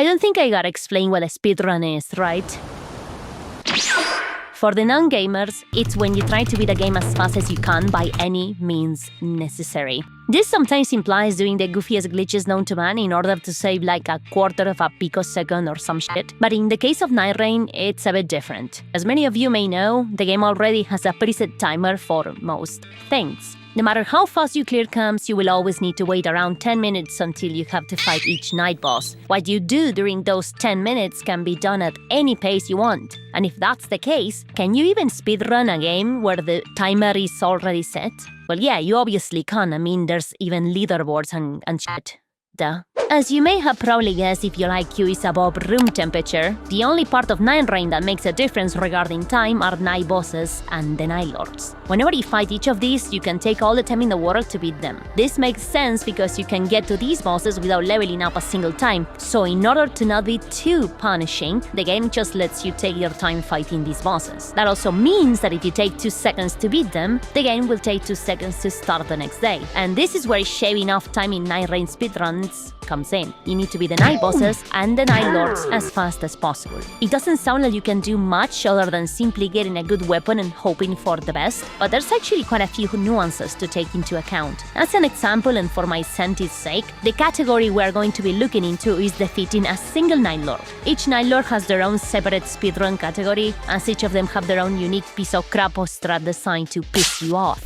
I don't think I gotta explain what a speedrun is, right? For the non-gamers, it's when you try to beat a game as fast as you can by any means necessary. This sometimes implies doing the goofiest glitches known to man in order to save like a quarter of a picosecond or some shit. But in the case of Nightreign, it's a bit different. As many of you may know, the game already has a preset timer for most things. No matter how fast you clear camps, you will always need to wait around 10 minutes until you have to fight each night boss. What you do during those 10 minutes can be done at any pace you want. And if that's the case, can you even speedrun a game where the timer is already set? Well, yeah, you obviously can. I mean, there's even leaderboards and shit. Duh. As you may have probably guessed, if your IQ is above room temperature, the only part of Nightreign that makes a difference regarding time are night bosses and the Night Lords. Whenever you fight each of these, you can take all the time in the world to beat them. This makes sense because you can get to these bosses without leveling up a single time, so in order to not be too punishing, the game just lets you take your time fighting these bosses. That also means that if you take 2 seconds to beat them, the game will take 2 seconds to start the next day. And this is where shaving off time in Nightreign speedruns comes in. You need to be the night bosses and the night lords as fast as possible. It doesn't sound like you can do much other than simply getting a good weapon and hoping for the best, but there's actually quite a few nuances to take into account. As an example, and for my sanity's sake, the category we're going to be looking into is defeating a single night lord. Each night lord has their own separate speedrun category, as each of them have their own unique piece of crap or strat designed to piss you off.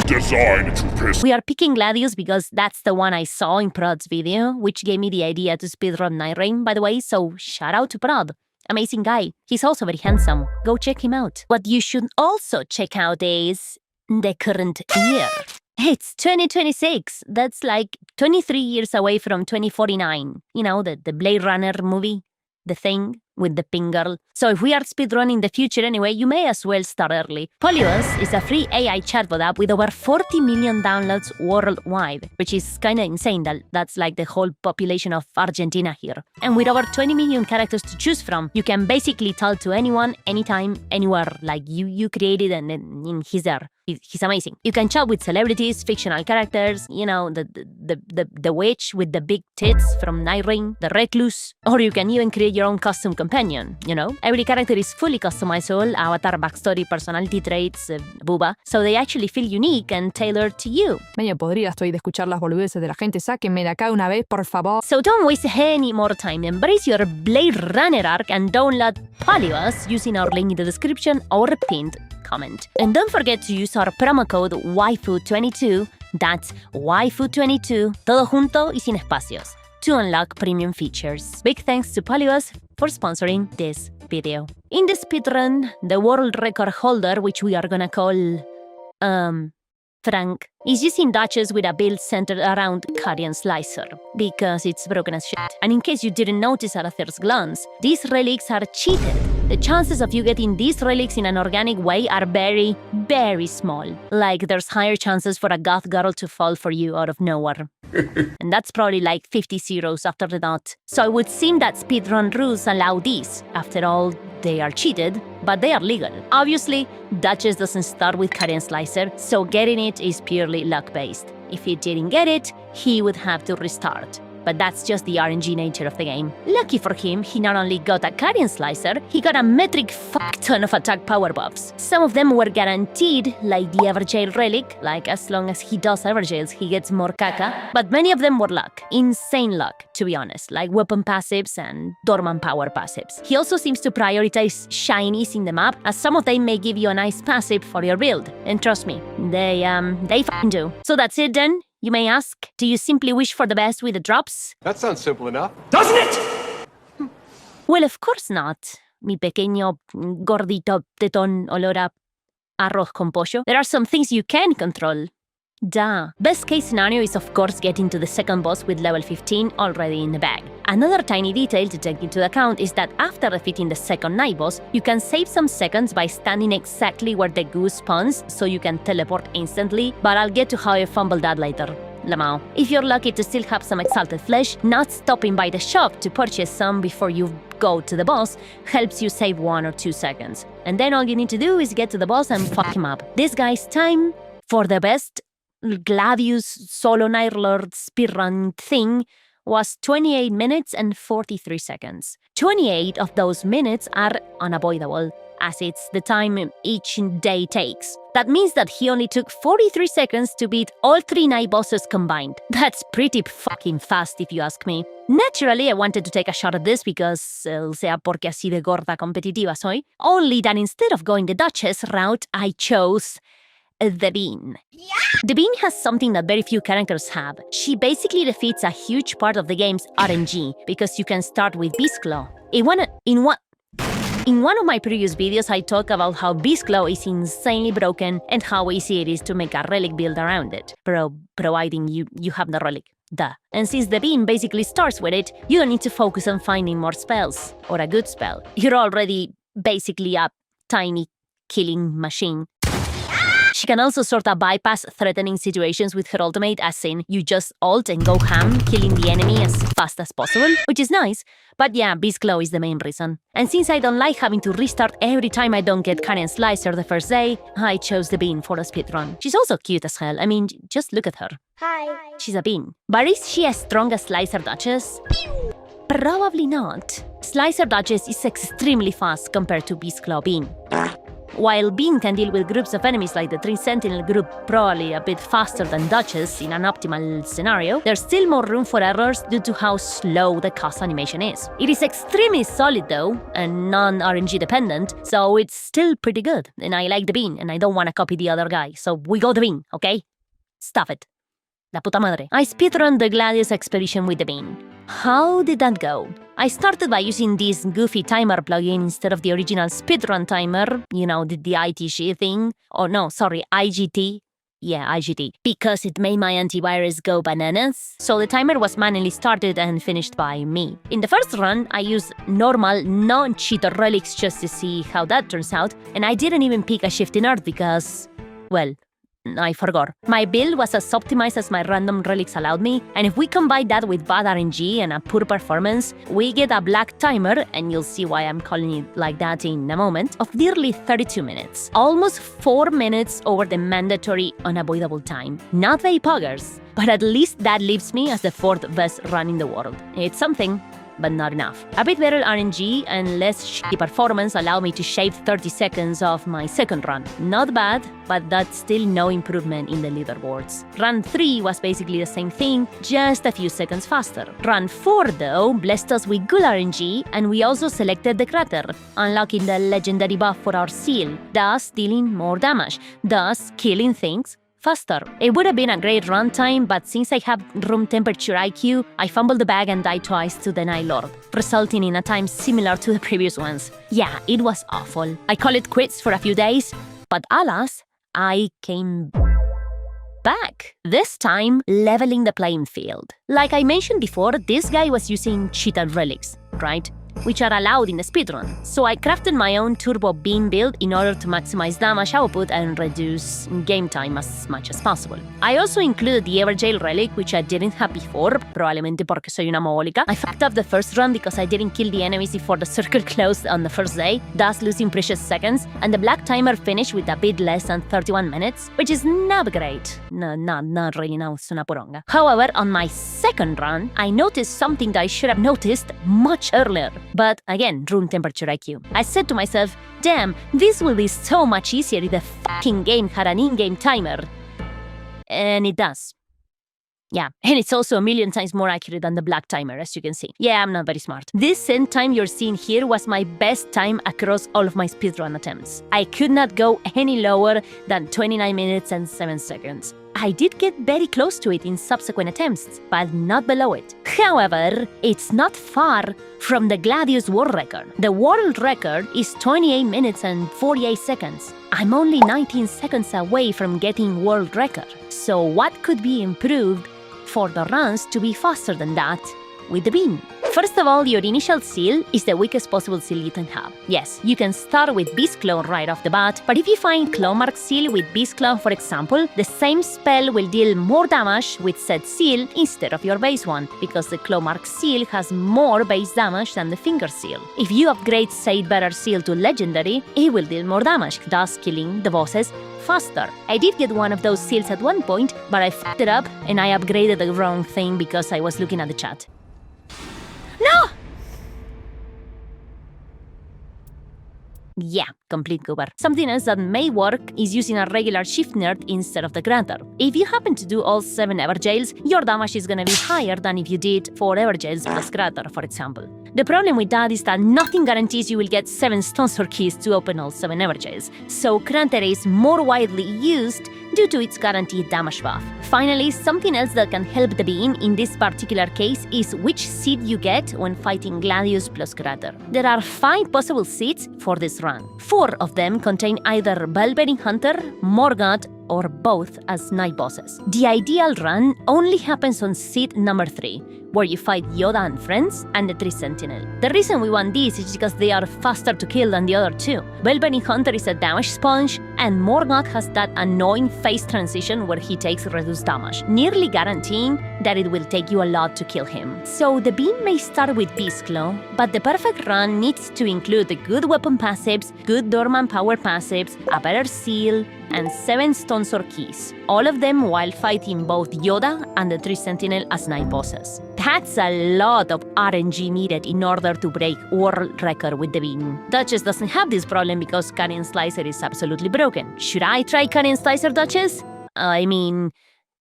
Designed to piss. We are picking Gladius because that's the one I saw in Prod's video, which gave me the idea to speedrun Nightreign, by the way, so shout out to Prod. Amazing guy. He's also very handsome. Go check him out. What you should also check out is the current year. It's 2026. That's like 23 years away from 2049. You know, the Blade Runner movie, The Thing, with the pink girl. So if we are speedrunning the future anyway, you may as well start early. Polyus is a free AI chatbot app with over 40 million downloads worldwide, which is kinda insane. That's like the whole population of Argentina here. And with over 20 million characters to choose from, you can basically talk to anyone, anytime, anywhere. Like you created and he's there. He's amazing. You can chat with celebrities, fictional characters, you know, the witch with the big tits from Nightreign, the recluse, or you can even create your own custom companion, you know? Every character is fully customizable, avatar, backstory, personality traits, booba, so they actually feel unique and tailored to you. Medio podrida estoy de escuchar las boludeces de la gente, sáquenme de acá una vez, por favor. So don't waste any more time, embrace your Blade Runner arc and download Polyus using our link in the description or pinned comment. And don't forget to use our promo code WAIFU22, that's WAIFU22, todo junto y sin espacios, to unlock premium features. Big thanks to Polyus for sponsoring this video. In the speedrun, the world record holder, which we are gonna call, Frank, is using Duchess with a build centered around Carrion Slicer, because it's broken as shit. And in case you didn't notice at a first glance, these relics are cheated. The chances of you getting these relics in an organic way are very, very small. Like, there's higher chances for a goth girl to fall for you out of nowhere. And that's probably like 50 zeros after the dot. So it would seem that speedrun rules allow these. After all, they are cheated, but they are legal. Obviously, Duchess doesn't start with Carrion Slicer, so getting it is purely luck-based. If he didn't get it, he would have to restart. But that's just the RNG nature of the game. Lucky for him, he not only got a Carrion Slicer, he got a metric fuck-ton of attack power buffs. Some of them were guaranteed, like the Everjail relic, like as long as he does Everjails, he gets more caca. But many of them were luck. Insane luck, to be honest, like weapon passives and dormant power passives. He also seems to prioritize shinies in the map, as some of them may give you a nice passive for your build. And trust me, they fucking do. So that's it then. You may ask, do you simply wish for the best with the drops? That sounds simple enough, doesn't it? Well, of course not, mi pequeño gordito tetón olor a arroz con pollo. There are some things you can control. Duh. Best case scenario is of course getting to the second boss with level 15 already in the bag. Another tiny detail to take into account is that after defeating the second night boss, you can save some seconds by standing exactly where the goo spawns so you can teleport instantly, but I'll get to how I fumbled that later. Lamau. If you're lucky to still have some exalted flesh, not stopping by the shop to purchase some before you go to the boss helps you save 1 or 2 seconds. And then all you need to do is get to the boss and fuck him up. This guy's time for the best Gladius solo Night Lord speedrun thing was 28 minutes and 43 seconds. 28 of those minutes are unavoidable, as it's the time each day takes. That means that he only took 43 seconds to beat all 3 night bosses combined. That's pretty fucking fast if you ask me. Naturally, I wanted to take a shot at this because, sea porque así de gorda competitiva soy, only that instead of going the Duchess route, I chose the Bean. The Bean has something that very few characters have. She basically defeats a huge part of the game's RNG, because you can start with Beast Claw. In one of my previous videos, I talk about how Beast Claw is insanely broken and how easy it is to make a relic build around it, providing you have the relic. Duh. And since the Bean basically starts with it, you don't need to focus on finding more spells, or a good spell. You're already basically a tiny killing machine. She can also sort of bypass threatening situations with her ultimate, as in, you just ult and go ham, killing the enemy as fast as possible, which is nice, but yeah, Beast Claw is the main reason. And since I don't like having to restart every time I don't get Karen Slicer the first day, I chose the Bean for a speedrun. She's also cute as hell, I mean, just look at her. Hi. She's a Bean. But is she as strong as Slicer Duchess? Probably not. Slicer Duchess is extremely fast compared to Beast Claw Bean. While Bean can deal with groups of enemies like the 3 Sentinel group probably a bit faster than Duchess in an optimal scenario, there's still more room for errors due to how slow the cast animation is. It is extremely solid though, and non-RNG dependent, so it's still pretty good. And I like the Bean, and I don't want to copy the other guy, so we go the Bean, okay? Stuff it. La puta madre. I speedrun the Gladius Expedition with the Bean. How did that go? I started by using this goofy timer plugin instead of the original speedrun timer, you know, the ITG thing. Oh no, sorry, IGT. Yeah, IGT. Because it made my antivirus go bananas. So the timer was manually started and finished by me. In the first run, I used normal, non-cheater relics just to see how that turns out, and I didn't even pick a shift in Earth because, well, I forgot. My build was as optimized as my random relics allowed me, and if we combine that with bad RNG and a poor performance, we get a black timer, and you'll see why I'm calling it like that in a moment, of nearly 32 minutes. Almost 4 minutes over the mandatory unavoidable time. Not very poggers, but at least that leaves me as the 4th best run in the world. It's something, but not enough. A bit better RNG and less shitty performance allowed me to shave 30 seconds off my second run. Not bad, but that's still no improvement in the leaderboards. Run 3 was basically the same thing, just a few seconds faster. Run 4, though, blessed us with good RNG, and we also selected the crater, unlocking the legendary buff for our seal, thus dealing more damage, thus killing things faster. It would have been a great runtime, but since I have room temperature IQ, I fumbled the bag and died twice to the Night Lord, resulting in a time similar to the previous ones. Yeah, it was awful. I called it quits for a few days, but alas, I came back. This time, leveling the playing field. Like I mentioned before, this guy was using cheated relics, right? Which are allowed in the speedrun. So I crafted my own turbo beam build in order to maximize damage output and reduce game time as much as possible. I also included the Everjail relic, which I didn't have before, probablemente porque soy una mogólica. I fucked up the first run because I didn't kill the enemies before the circle closed on the first day, thus losing precious seconds, and the black timer finished with a bit less than 31 minutes, which is not great. Not really, no, it's una poronga. However, on my second run, I noticed something that I should have noticed much earlier. But again, room temperature IQ. I said to myself, damn, this will be so much easier if the fucking game had an in-game timer. And it does. Yeah, and it's also a million times more accurate than the black timer, as you can see. Yeah, I'm not very smart. This end time you're seeing here was my best time across all of my speedrun attempts. I could not go any lower than 29 minutes and 7 seconds. I did get very close to it in subsequent attempts, but not below it. However, it's not far from the Gladius world record. The world record is 28 minutes and 48 seconds. I'm only 19 seconds away from getting world record. So what could be improved for the runs to be faster than that with the beam? First of all, your initial seal is the weakest possible seal you can have. Yes, you can start with Beast Claw right off the bat, but if you find Clawmark seal with Beast Claw, for example, the same spell will deal more damage with said seal instead of your base one, because the Clawmark seal has more base damage than the Finger seal. If you upgrade said better seal to Legendary, it will deal more damage, thus killing the bosses faster. I did get one of those seals at one point, but I fucked it up and I upgraded the wrong thing because I was looking at the chat. No! Yeah, complete goober. Something else that may work is using a regular shift nerd instead of the granter. If you happen to do all 7 Everjails, your damage is gonna be higher than if you did 4 Everjails plus granter, for example. The problem with that is that nothing guarantees you will get 7 stones or keys to open all 7 Everjails, so granter is more widely used due to its guaranteed damage buff. Finally, something else that can help the bean in this particular case is which seed you get when fighting Gladius plus Granter. There are 5 possible seeds for this run. 4 of them contain either Bellbearing Hunter, Morgoth, or both as night bosses. The ideal run only happens on seed number 3, where you fight Yoda and friends and the 3 Sentinel. The reason we want these is because they are faster to kill than the other 2. Bellbearing Hunter is a damage sponge, and Morgoth has that annoying phase transition where he takes reduced damage, nearly guaranteeing that it will take you a lot to kill him. So the bean may start with Beast Claw, but the perfect run needs to include the good weapon passives, good dormant power passives, a better seal, and 7 stones or keys, all of them while fighting both Yoda and the 3 Sentinel as night bosses. That's a lot of RNG needed in order to break world record with the bean. Duchess doesn't have this problem because Cannon Slicer is absolutely broken. Should I try Cannon Slicer, Duchess?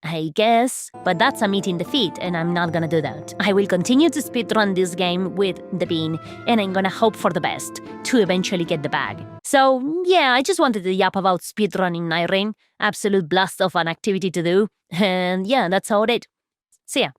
I guess, but that's a meeting defeat, and I'm not gonna do that. I will continue to speedrun this game with the bean, and I'm gonna hope for the best, to eventually get the bag. So, yeah, I just wanted to yap about speedrunning Nightreign. Absolute blast of an activity to do, and yeah, that's all it. See ya.